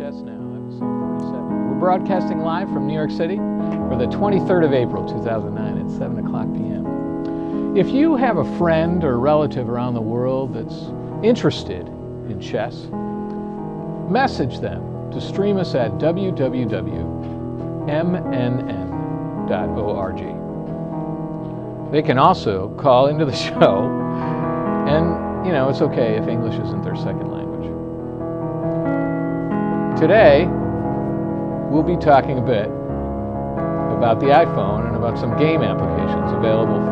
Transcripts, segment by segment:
Chess Now, episode 47. We're broadcasting live from New York City for the 23rd of April, 2009 at 7 o'clock p.m. If you have a friend or relative around the world that's interested in chess, message them to stream us at www.mnn.org. They can also call into the show, and, you know, it's okay if English isn't their second language. Today, we'll be talking a bit about the iPhone and about some game applications available for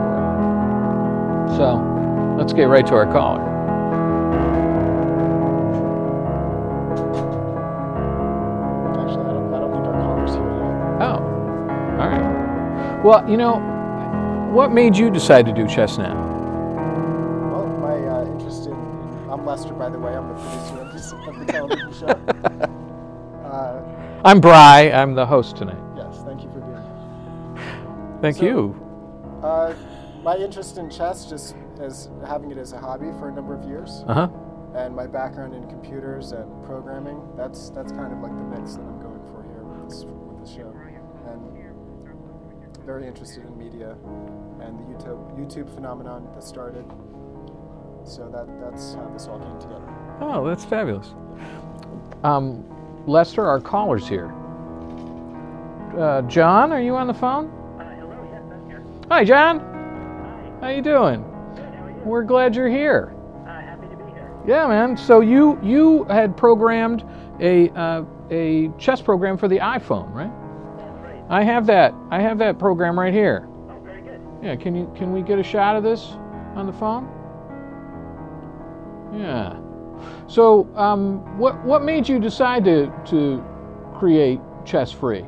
it. So, let's get right to our caller. Actually, I don't think our caller's here yet. Oh, all right. Well, you know, what made you decide to do Chess Now? Well, my interest in... I'm Lester, by the way. I'm the producer of the television show. I'm Bry. I'm the host tonight. Yes, thank you for being here. Thank you. My interest in chess, just as having it as a hobby for a number of years, and my background in computers and programming, that's kind of like the mix that I'm going for here with this show. And very interested in media and the YouTube phenomenon that started. So that's how this all came together. Oh, that's fabulous. Lester, our caller's here. John, are you on the phone? Hello, yes, I'm here. Hi, John. Hi. How you doing? Good, how are you? We're glad you're here. Happy to be here. Yeah, man. So you had programmed a chess program for the iPhone, right? That's right. I have that program right here. Oh, very good. Yeah. Can we get a shot of this on the phone? Yeah. So, what made you decide to create Chess Free?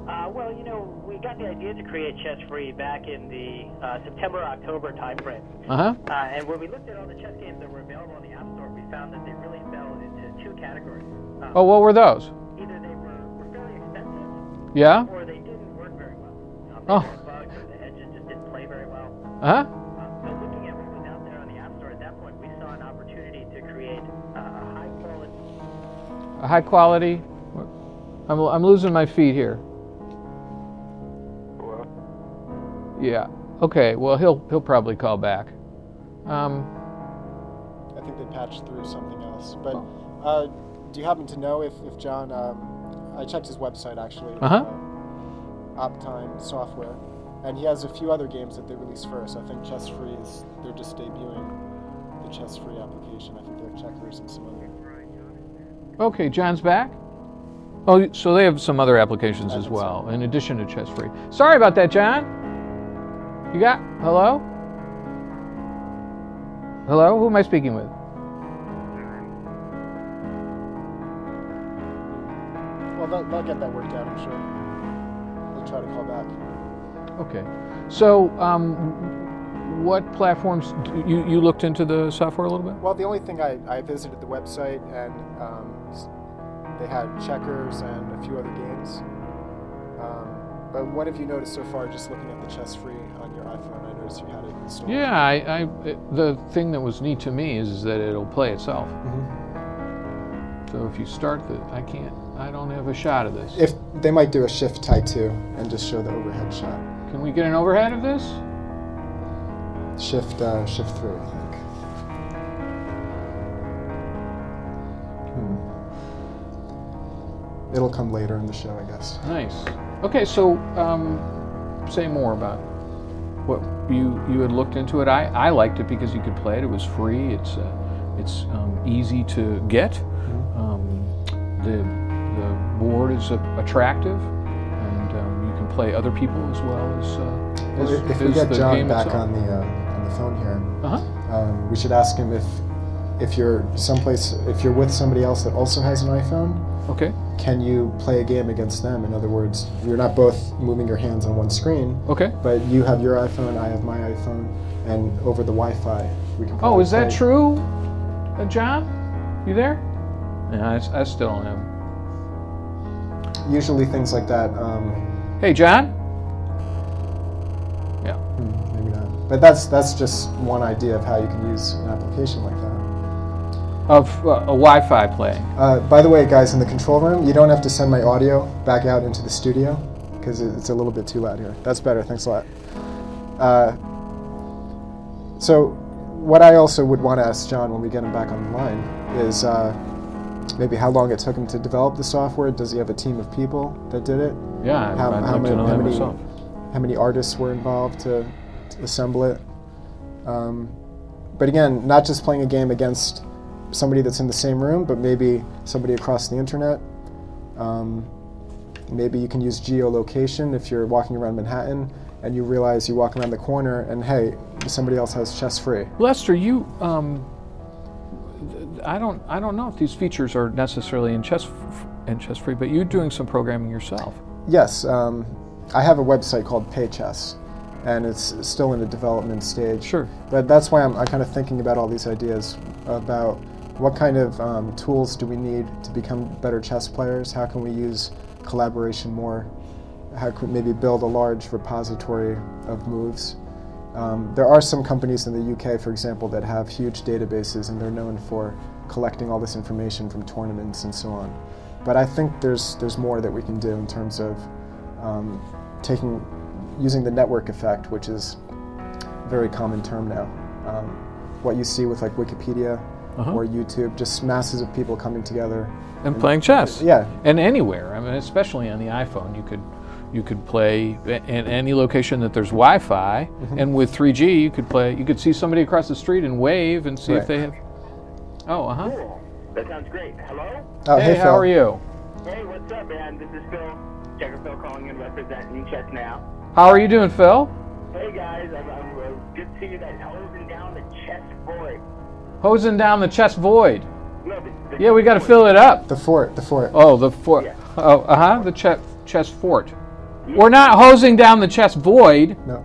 Well, you know, we got the idea to create Chess Free back in the September-October timeframe. And when we looked at all the chess games that were available on the App Store, we found that they really fell into two categories. Oh, what were those? Either they were fairly expensive, Yeah. or they didn't work very well. They had bugs, or the edges just didn't play very well. So looking at what was out there on the App Store at that point, we saw an opportunity to create A high quality. I'm losing my feed here. Hello? Yeah. Okay. Well, he'll probably call back. I think they patched through something else. But do you happen to know if John... I checked his website, actually. Optime Software. And he has a few other games that they released first. I think Chess Free they're just debuting the Chess Free application. I think they have checkers and some other. Okay, John's back? Oh, so they have some other applications as well, in addition to Chess Free. Sorry about that, John. You got... Hello? Hello? Who am I speaking with? Well, they'll get that worked out, I'm sure. They'll try to call back. Okay. So, what platforms... You looked into the software a little bit? Well, the only thing I visited the website, and they had checkers and a few other games. But what have you noticed so far, just looking at the Chess Free on your iPhone? I noticed you had it installed. Yeah, the thing that was neat to me is that it'll play itself. So if you start I don't have a shot of this. If they might do a Shift Tie 2 and just show the overhead shot. Can we get an overhead of this? Shift 3, I think. It'll come later in the show, I guess. Nice. Okay, so say more about what you had looked into it. I liked it because you could play it. It was free. It's easy to get. The board is attractive, and you can play other people as well as if we get the John game back itself. on the phone here, we should ask him if you're someplace, if you're with somebody else that also has an iPhone. Okay. Can you play a game against them? In other words, you're not both moving your hands on one screen. Okay. But you have your iPhone, I have my iPhone, and over the Wi-Fi we can. Oh, is that true, John? You there? Yeah, I still don't have. Usually things like that. Hey, John. Yeah. Maybe not. But that's just one idea of how you can use an application like that. Of a Wi-Fi playing. By the way, guys, in the control room, you don't have to send my audio back out into the studio because it's a little bit too loud here. That's better. Thanks a lot. So what I also would want to ask John when we get him back on the line is maybe how long it took him to develop the software. Does he have a team of people that did it? Yeah, how many artists were involved to assemble it? But again, not just playing a game against somebody that's in the same room, but maybe somebody across the internet. Maybe you can use geolocation if you're walking around Manhattan and you realize you walk around the corner and hey, somebody else has chess free. Lester, you, I don't know if these features are necessarily in chess free, but you're doing some programming yourself. Yes, I have a website called PayChess, and it's still in a development stage. Sure. But that's why I'm kind of thinking about all these ideas about what kind of tools do we need to become better chess players? How can we use collaboration more? How can we maybe build a large repository of moves? There are some companies in the UK, for example, that have huge databases and they're known for collecting all this information from tournaments and so on. But I think there's more that we can do in terms of using the network effect, which is a very common term now. What you see with like Wikipedia or YouTube, just masses of people coming together and playing chess. Yeah, and anywhere. I mean, especially on the iPhone, you could play in any location that there's Wi-Fi, and with 3G, you could play. You could see somebody across the street and wave and see if they have. Oh, Cool. That sounds great. Hello. Oh, hey, how are you? Hey, what's up, man? This is Phil. Checker Phil calling in, representing Chess Now. How are you doing, Phil? Hey guys, I'm good to see you guys hosing down the chess void. Hosing down the chess void. No, yeah, we got to fill it up. The fort. Oh, the fort. Yeah. Oh, the chess fort. Yeah. We're not hosing down the chess void. No.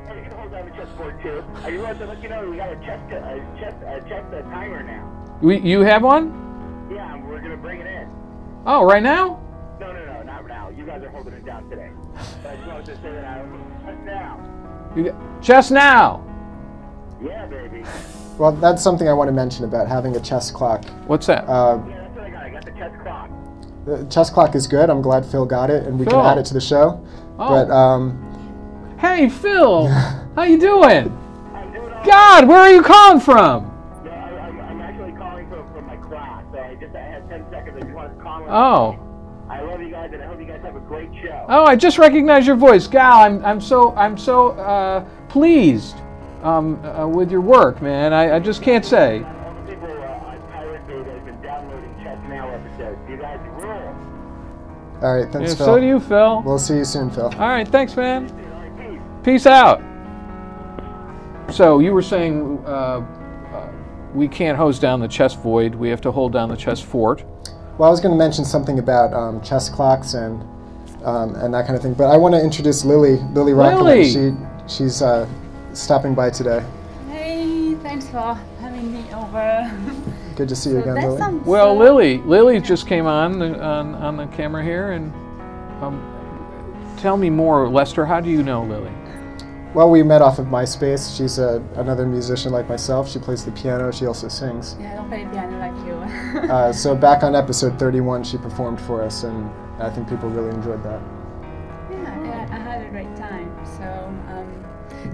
Hey, you can hold down the chess board too. I just wanted to let you know we got a chess timer now. You have one? Yeah, we're gonna bring it in. Oh, right now? No, not now. You guys are holding it down today. But I just wanted to say that chess now. Chess now. Yeah, baby. Well, that's something I want to mention about having a chess clock. What's that? Yeah, that's what I got. I got the chess clock. The chess clock is good. I'm glad Phil got it, and we can add it to the show. Oh. But hey, Phil, how you doing? I'm doing all God, where are you calling from? No, I'm actually calling from my class. So I had 10 seconds. I just wanted to call in. Oh. I love you guys, and I hope you guys have a great show. Oh, I just recognized your voice, Gal. I'm so pleased with your work, man. I just can't say. All the people on Pirate Bay that have been downloading Chess Now episodes. You guys rule. all right, thanks, Phil. So do you, Phil. We'll see you soon, Phil. All right, thanks, man. All right, Peace out. So you were saying we can't hose down the chess void. We have to hold down the chess fort. Well, I was going to mention something about chess clocks and that kind of thing, but I want to introduce Lili Rockland. She's stopping by today. Hey, thanks for having me over. Good to see you again, Lili. Well, Lili just came on the camera here, and tell me more, Lester. How do you know Lili? Well, we met off of MySpace. She's another musician like myself. She plays the piano. She also sings. Yeah, I don't play the piano like you. So back on episode 31, she performed for us, and I think people really enjoyed that. Yeah, I had a great time.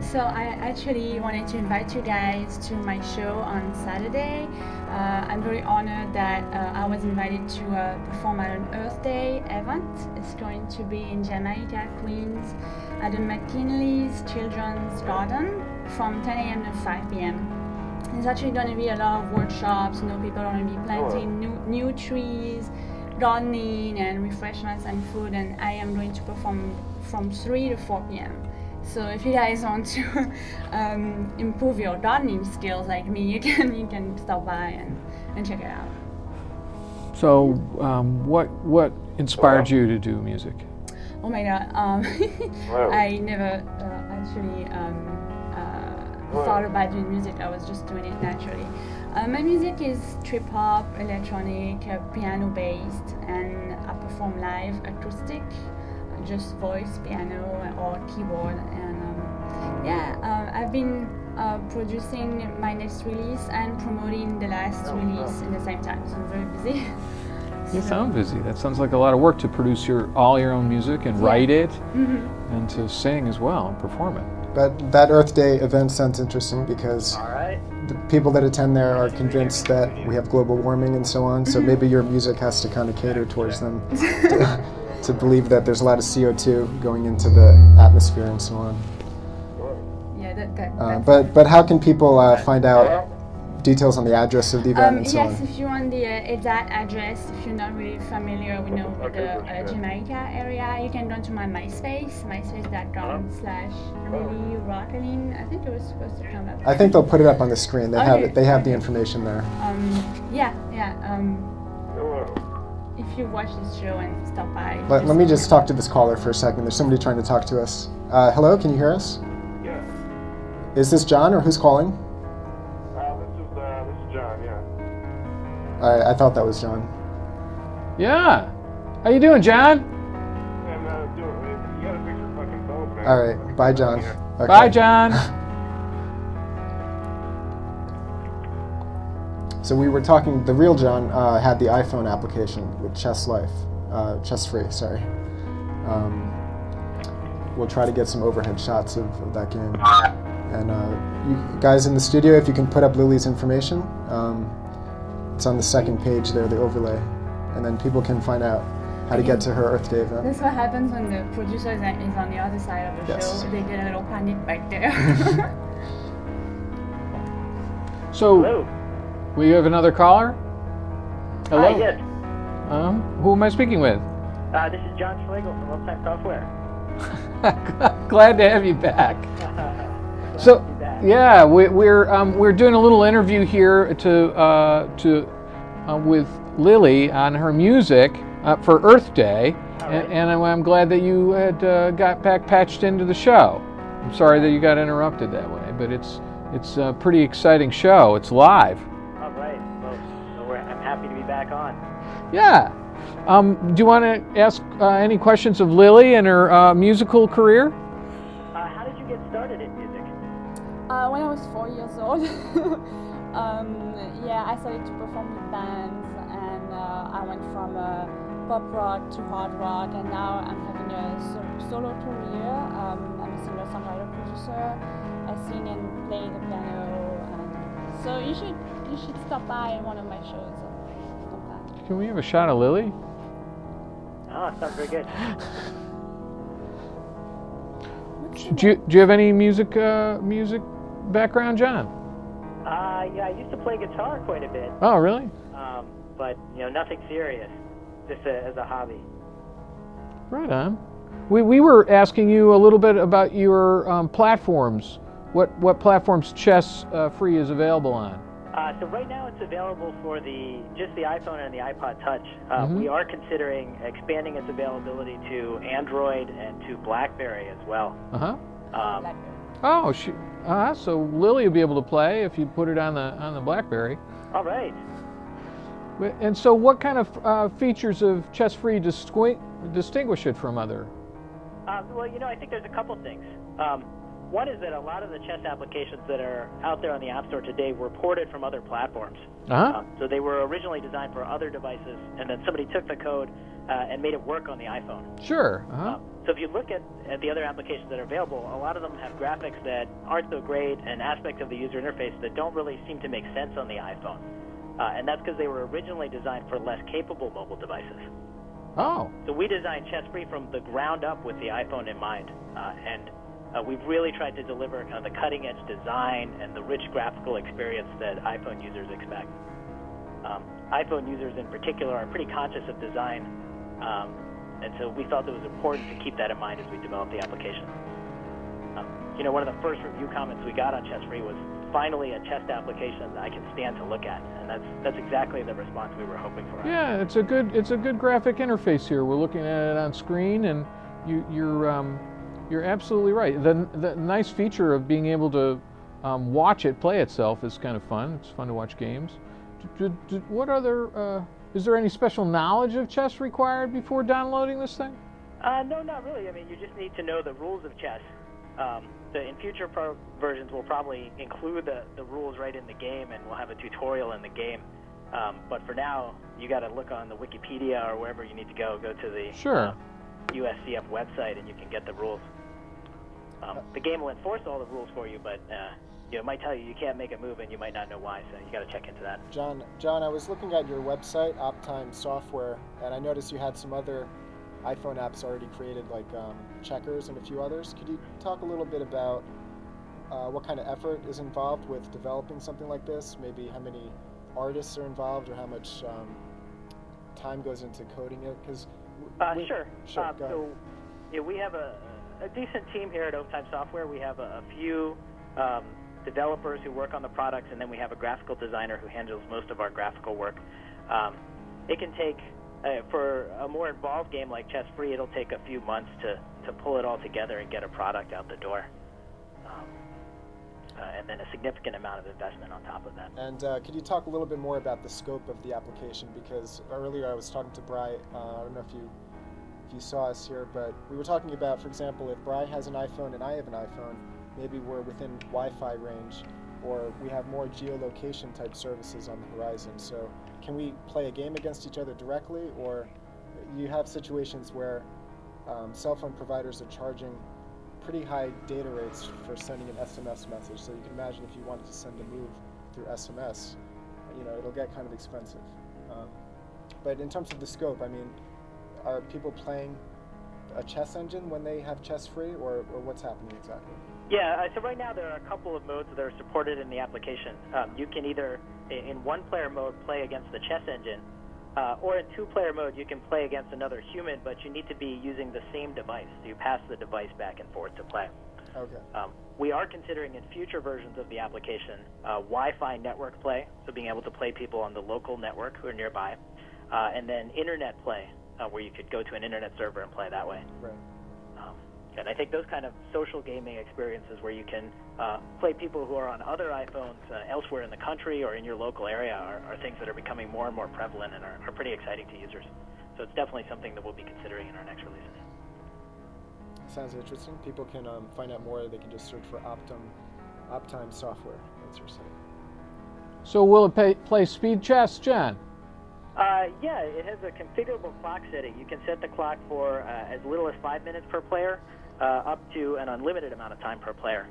So I actually wanted to invite you guys to my show on Saturday. I'm very honored that I was invited to perform at an Earth Day event. It's going to be in Jamaica, Queens, at the McKinley's Children's Garden from 10 a.m. to 5 p.m. There's actually going to be a lot of workshops. People are going to be planting new trees, gardening, and refreshments and food. And I am going to perform from 3 to 4 p.m. So if you guys want to improve your gardening skills like me, you can stop by and check it out. So what inspired you to do music? Oh my God, I never actually thought about doing music. I was just doing it naturally. My music is trip hop, electronic, piano based, and I perform live acoustic, just voice, piano, or keyboard. And I've been producing my next release and promoting the last release in the same time. So I'm very busy. You sound busy. That sounds like a lot of work to produce all your own music and write it, and to sing as well and perform it. But that Earth Day event sounds interesting because the people that attend there are convinced that we have global warming and so on, so maybe your music has to kind of cater towards them to believe that there's a lot of CO2 going into the atmosphere and so on. Yeah, but how can people find out details on the address of the event and so on? Yes, if you want the exact address, if you're not really familiar with the Jamaica area, you can go to my MySpace, myspace.com/Lili Rockeline. I think it was supposed to come up. I think they'll put it up on the screen. They have it. They have the information there. If you watch this show and stop by. Let me just talk to this caller for a second. There's somebody trying to talk to us. Hello, can you hear us? Yes. Is this John or who's calling? This is John, yeah. I thought that was John. Yeah. How you doing, John? I'm doing it. You gotta fix your fucking phone, man. All right. Bye, John. Okay. Bye, John. So we were talking, the real John had the iPhone application with Chess Life, Chess Free, sorry. We'll try to get some overhead shots of that game. And you guys in the studio, if you can put up Lili's information, it's on the second page there, the overlay. And then people can find out how to get to her Earth Day event. That's what happens when the producer is on the other side of the show. They get a little panic back there. So, Hello. we have another caller? Hello? Hi, yes. Who am I speaking with? This is John Schlegel from Uptime Software. Glad to have you back. So, yeah, we're doing a little interview here with Lili on her music for Earth Day, and I'm glad that you had got back patched into the show. I'm sorry that you got interrupted that way, but it's a pretty exciting show. It's live. All right. Well, I'm happy to be back on. Yeah. Do you want to ask any questions of Lili and her musical career? How did you get started in music? When I was 4 years old, I started to perform with bands, and I went from pop rock to hard rock, and now I'm having a solo career. I'm a singer-songwriter producer. I sing and play the piano, so you should stop by one of my shows. Can we have a shot of Lili? Oh, sounds very good. Do you have any music background, John? Yeah, I used to play guitar quite a bit. Oh, really? But nothing serious, just as a hobby. Right on. We were asking you a little bit about your platforms. What platforms Chess Free is available on? So right now it's available for just the iPhone and the iPod Touch. We are considering expanding its availability to Android and to Blackberry as well. So Lili will be able to play if you put it on the Blackberry. All right. And so, what kind of features of Chess Free distinguish it from other? Well, I think there's a couple things. One is that a lot of the chess applications that are out there on the App Store today were ported from other platforms. So they were originally designed for other devices, and then somebody took the code and made it work on the iPhone. Sure. So if you look at the other applications that are available, a lot of them have graphics that aren't so great and aspects of the user interface that don't really seem to make sense on the iPhone. And that's because they were originally designed for less capable mobile devices. So we designed Chess Free from the ground up with the iPhone in mind. We've really tried to deliver kind of the cutting-edge design and the rich graphical experience that iPhone users expect. iPhone users in particular are pretty conscious of design, and so we felt it was important to keep that in mind as we developed the application. One of the first review comments we got on Chess Free was, finally a chess application that I can stand to look at, and that's exactly the response we were hoping for. Yeah, it's a good graphic interface here. We're looking at it on screen, and you're absolutely right. The nice feature of being able to watch it play itself is kind of fun. It's fun to watch games. What other? Is there any special knowledge of chess required before downloading this thing? No, not really. I mean, you just need to know the rules of chess. in future versions, we'll probably include the rules right in the game, and we'll have a tutorial in the game. But for now, you got to look on the Wikipedia or wherever you need to go. Go to the USCF website, and you can get the rules. The game will enforce all the rules for you, but it might tell you you can't make a move, and you might not know why. So you got to check into that. John, I was looking at your website, Optime Software, and I noticed you had some other iPhone apps already created, like Checkers and a few others. Could you talk a little bit about what kind of effort is involved with developing something like this? Maybe how many artists are involved, or how much time goes into coding it? Because sure. So we have a decent team here at Optime Software. We have a few developers who work on the products, and then we have a graphical designer who handles most of our graphical work. It can take, for a more involved game like Chess Free, it'll take a few months to pull it all together and get a product out the door. And then a significant amount of investment on top of that. And could you talk a little bit more about the scope of the application? Because earlier I was talking to Bry, I don't know if you saw us here, but we were talking about, for example, if Bry has an iPhone and I have an iPhone, maybe we're within Wi-Fi range, or we have more geolocation type services on the horizon. So can we play a game against each other directly, or you have situations where cell phone providers are charging pretty high data rates for sending an SMS message. So you can imagine if you wanted to send a move through SMS, it'll get kind of expensive. But in terms of the scope, I mean, are people playing a chess engine when they have Chess Free, or what's happening exactly? Yeah, so right now there are a couple of modes that are supported in the application. You can either, in one-player mode, play against the chess engine, or in two-player mode, you can play against another human, but you need to be using the same device. So you pass the device back and forth to play. Okay. We are considering in future versions of the application Wi-Fi network play, so being able to play people on the local network who are nearby, and then internet play, where you could go to an internet server and play that way. Right. And I think those kind of social gaming experiences where you can play people who are on other iPhones elsewhere in the country or in your local area are things that are becoming more and more prevalent and are pretty exciting to users. So it's definitely something that we'll be considering in our next releases. Sounds interesting. People can find out more. They can just search for Optime Software. That's your site. So will it play speed chess, John? Yeah, it has a configurable clock setting. You can set the clock for as little as 5 minutes per player, up to an unlimited amount of time per player.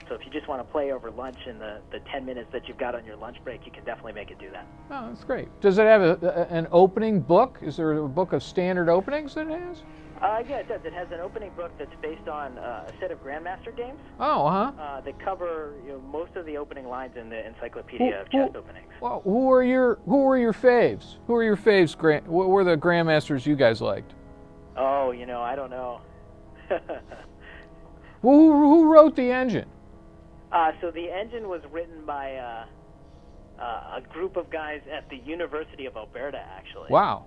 So if you just want to play over lunch in the 10 minutes that you've got on your lunch break, you can definitely make it do that. Oh, that's great. Does it have an opening book? Is there a book of standard openings that it has? Yeah, it does. It has an opening book that's based on a set of Grandmaster games. Oh, that cover most of the opening lines in the Encyclopedia of Chess Openings. Well, who are your faves? Who are your faves? What were the Grandmasters you guys liked? Oh, I don't know. Well, who wrote the engine? So the engine was written by a group of guys at the University of Alberta, actually. Wow.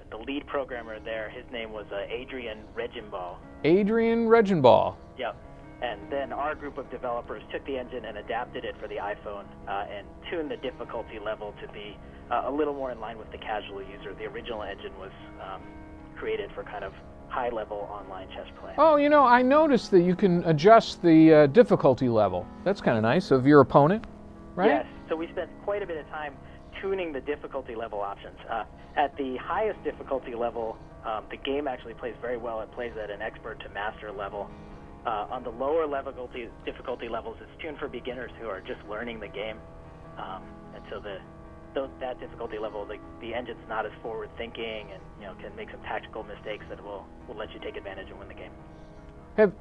The lead programmer there, his name was Adrian Regenbaugh. Adrian Regenbaugh. Yep. And then our group of developers took the engine and adapted it for the iPhone and tuned the difficulty level to be a little more in line with the casual user. The original engine was created for kind of high-level online chess play. Oh, I noticed that you can adjust the difficulty level. That's kind of nice of your opponent, right? Yes. So we spent quite a bit of time tuning the difficulty level options. At the highest difficulty level, the game actually plays very well. It plays at an expert to master level. On the lower difficulty levels, it's tuned for beginners who are just learning the game. And so that difficulty level, the engine's not as forward-thinking and can make some tactical mistakes that will let you take advantage and win the game.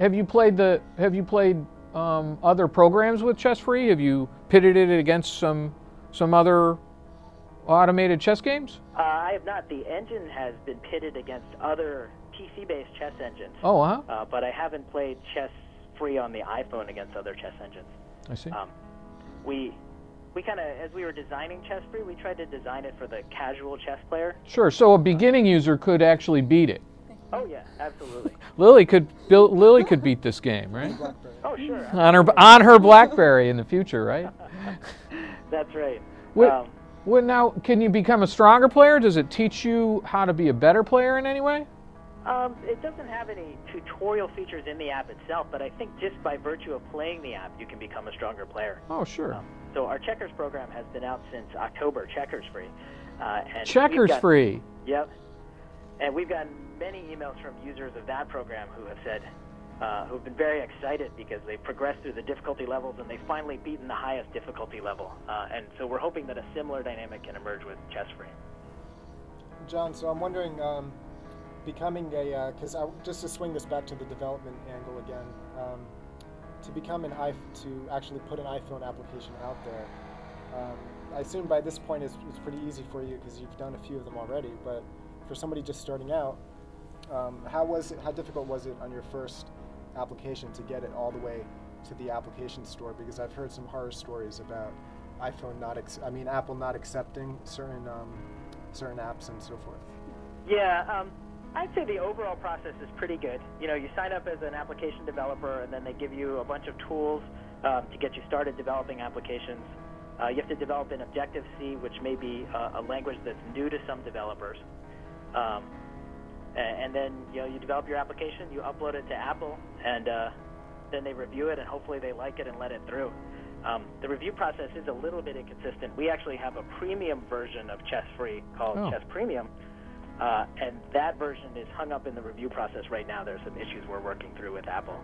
Have you played other programs with Chess Free? Have you pitted it against some other automated chess games? I have not. The engine has been pitted against other PC-based chess engines. Oh, but I haven't played Chess Free on the iPhone against other chess engines. I see. We kind of, as we were designing Chess Free, we tried to design it for the casual chess player. Sure. So a beginning user could actually beat it. Oh yeah, absolutely. Lili could beat this game, right? Oh sure. On her BlackBerry in the future, right? That's right. Now, can you become a stronger player? Does it teach you how to be a better player in any way? It doesn't have any tutorial features in the app itself, but I think just by virtue of playing the app, you can become a stronger player. Oh, sure. So our Checkers program has been out since October, Checkers free. And Checkers free? Yep. And we've gotten many emails from users of that program who have said, who've been very excited because they've progressed through the difficulty levels and they've finally beaten the highest difficulty level. And so we're hoping that a similar dynamic can emerge with Chess Free. John, so I'm wondering, becoming a, because just to swing this back to the development angle again, to become to actually put an iPhone application out there, I assume by this point it's pretty easy for you because you've done a few of them already, but for somebody just starting out, how difficult was it on your first application to get it all the way to the application store? Because I've heard some horror stories about Apple not accepting certain apps and so forth. Yeah, I'd say the overall process is pretty good. You know, you sign up as an application developer, and then they give you a bunch of tools to get you started developing applications. You have to develop in Objective-C, which may be a language that's new to some developers. And then you develop your application, you upload it to Apple, and then they review it, and hopefully they like it and let it through. The review process is a little bit inconsistent. We actually have a premium version of Chess Free called Chess Premium, and that version is hung up in the review process right now. There's some issues we're working through with Apple.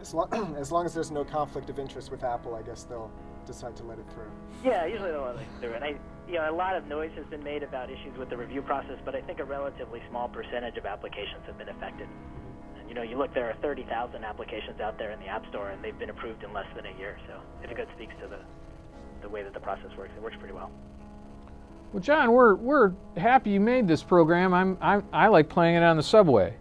As long as there's no conflict of interest with Apple, I guess they'll decide to let it through. Yeah, usually they'll let it through. And a lot of noise has been made about issues with the review process, but I think a relatively small percentage of applications have been affected. And you look, there are 30,000 applications out there in the App Store, and they've been approved in less than a year. So I think that speaks to the way that the process works. It works pretty well. Well, John, we're happy you made this program. I like playing it on the subway.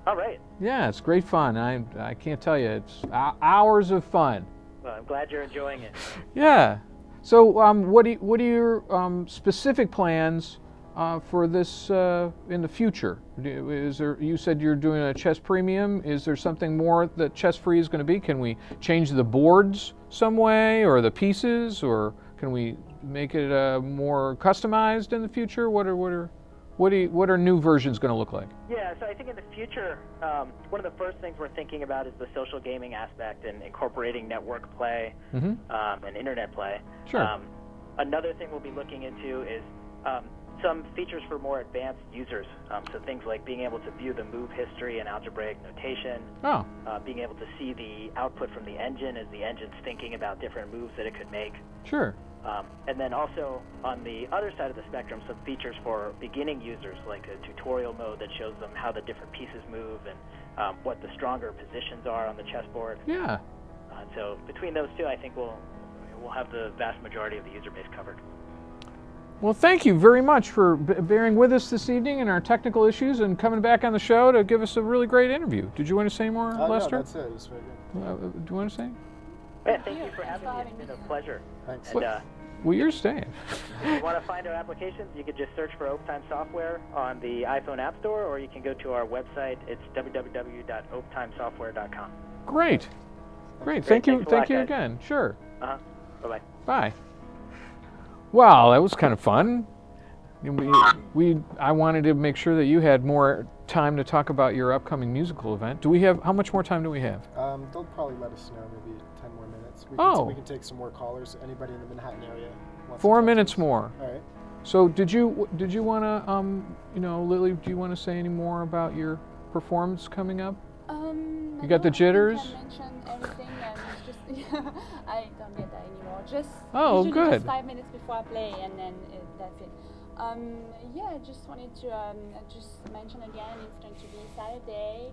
All right. Yeah, it's great fun. I can't tell you, it's hours of fun. Well, I'm glad you're enjoying it. Yeah. So, what are your specific plans for this in the future? You said you're doing a Chess Premium. Is there something more that Chess Free is going to be? Can we change the boards some way, or the pieces, or can we make it more customized in the future? What are new versions going to look like? Yeah, so I think in the future, one of the first things we're thinking about is the social gaming aspect and incorporating network play and internet play. Sure. Another thing we'll be looking into is some features for more advanced users. So things like being able to view the move history and algebraic notation, being able to see the output from the engine as the engine's thinking about different moves that it could make. Sure. And then also on the other side of the spectrum, some features for beginning users, like a tutorial mode that shows them how the different pieces move and what the stronger positions are on the chessboard. Yeah. So between those two, I think we'll have the vast majority of the user base covered. Well, thank you very much for bearing with us this evening in our technical issues and coming back on the show to give us a really great interview. Did you want to say more, Lester? No, that's it. It was very good. Do you want to say? Yeah, thank you for having me. It's been a pleasure. Thanks. And, well, you're staying. If you want to find our applications, you can just search for OpTime Software on the iPhone App Store, or you can go to our website. It's www.optimesoftware.com. Great. Thank you again. Sure. Bye-bye. Bye. Wow, that was kind of fun. I wanted to make sure that you had more time to talk about your upcoming musical event. How much more time do we have? They'll probably let us know, maybe 10 more minutes. We can take some more callers. Anybody in the Manhattan area wants 4 minutes more. All right. So did you want to, Lili, do you want to say any more about your performance coming up? You got the jitters? I mentioned everything, and it's just I don't get that anymore. Just good. Just 5 minutes before I play, and then that's it. I just wanted to just mention again, it's going to be Saturday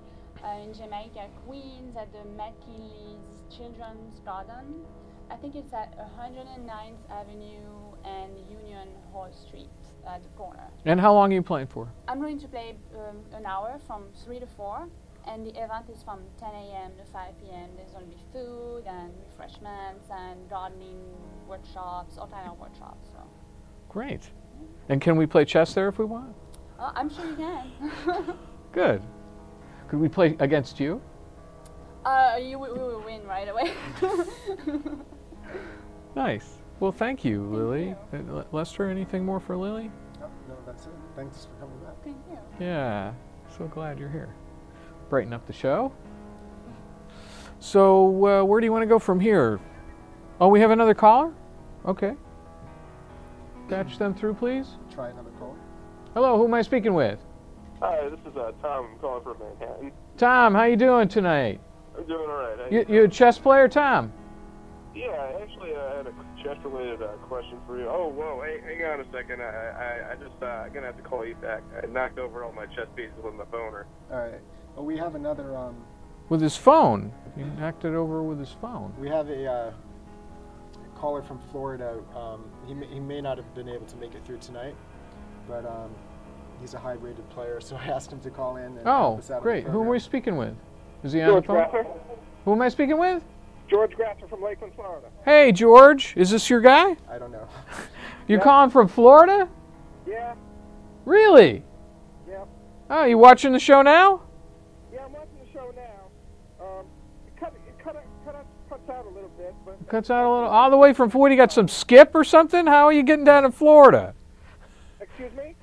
in Jamaica, Queens, at the McKinley's Children's Garden. I think it's at 109th Avenue and Union Hall Street at the corner. And how long are you playing for? I'm going to play an hour from 3 to 4. And the event is from 10 a.m. to 5 p.m. There's going to be food and refreshments and gardening workshops, all kind of workshops. So. Great. And can we play chess there if we want? I'm sure you can. Good. Could we play against you? We will win right away. Nice. Well, thank you, Lili. Lester, anything more for Lili? No, that's it. Thanks for coming back. Thank you. Yeah. So glad you're here. Brighten up the show. So where do you want to go from here? Oh, we have another caller? Okay. Patch them through, please. Try another call. Hello, who am I speaking with? Hi, this is Tom. I'm calling from Manhattan. Tom, how you doing tonight? I'm doing all right. You a chess player, Tom? Yeah, actually, I had a chess-related question for you. Oh, whoa, hang on a second. I'm gonna have to call you back. I knocked over all my chess pieces with my phoner. All right. Well, we have another. With his phone. He knocked it over with his phone. We have a caller from Florida. He may not have been able to make it through tonight, but he's a high-rated player, so I asked him to call in. And oh, great. Who are we speaking with? Is he on the phone? Grasser. Who am I speaking with? George Grasser from Lakeland, Florida. Hey, George. Is this your guy? I don't know. You're calling from Florida? Yeah. Really? Yeah. Oh, you watching the show now? Yeah, I'm watching the show now. It cuts out a little bit, but it cuts out a little. All the way from Florida. You got some skip or something? How are you getting down to Florida? Excuse me?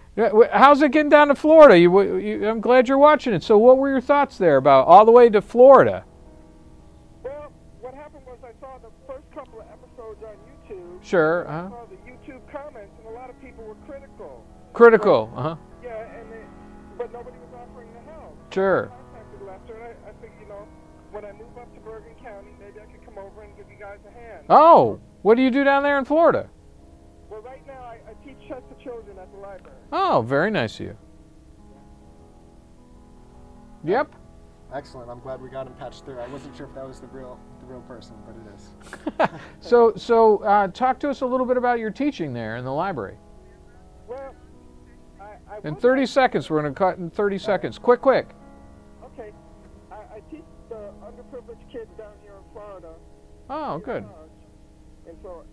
How's it getting down to Florida? I'm glad you're watching it. So what were your thoughts there about all the way to Florida? Well, what happened was I saw the first couple of episodes on YouTube. Sure. I saw the YouTube comments, and a lot of people were critical. Critical, Yeah, but nobody was offering the help. Sure. I contacted Lester, and I figured, when I move up to Bergen County, maybe I could come over and give you guys a hand. Oh, what do you do down there in Florida? Well, right now I teach chess to children at the library. Oh, very nice of you. Yep. Excellent. I'm glad we got him patched through. I wasn't sure if that was the real person, but it is. So talk to us a little bit about your teaching there in the library. Well, in 30 seconds, we're going to cut in 30 seconds. Quick. Okay. I teach the underprivileged kids down here in Florida. Oh, good. And so,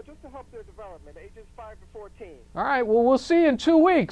just to help their development, ages 5 to 14. All right. Well, we'll see you in 2 weeks.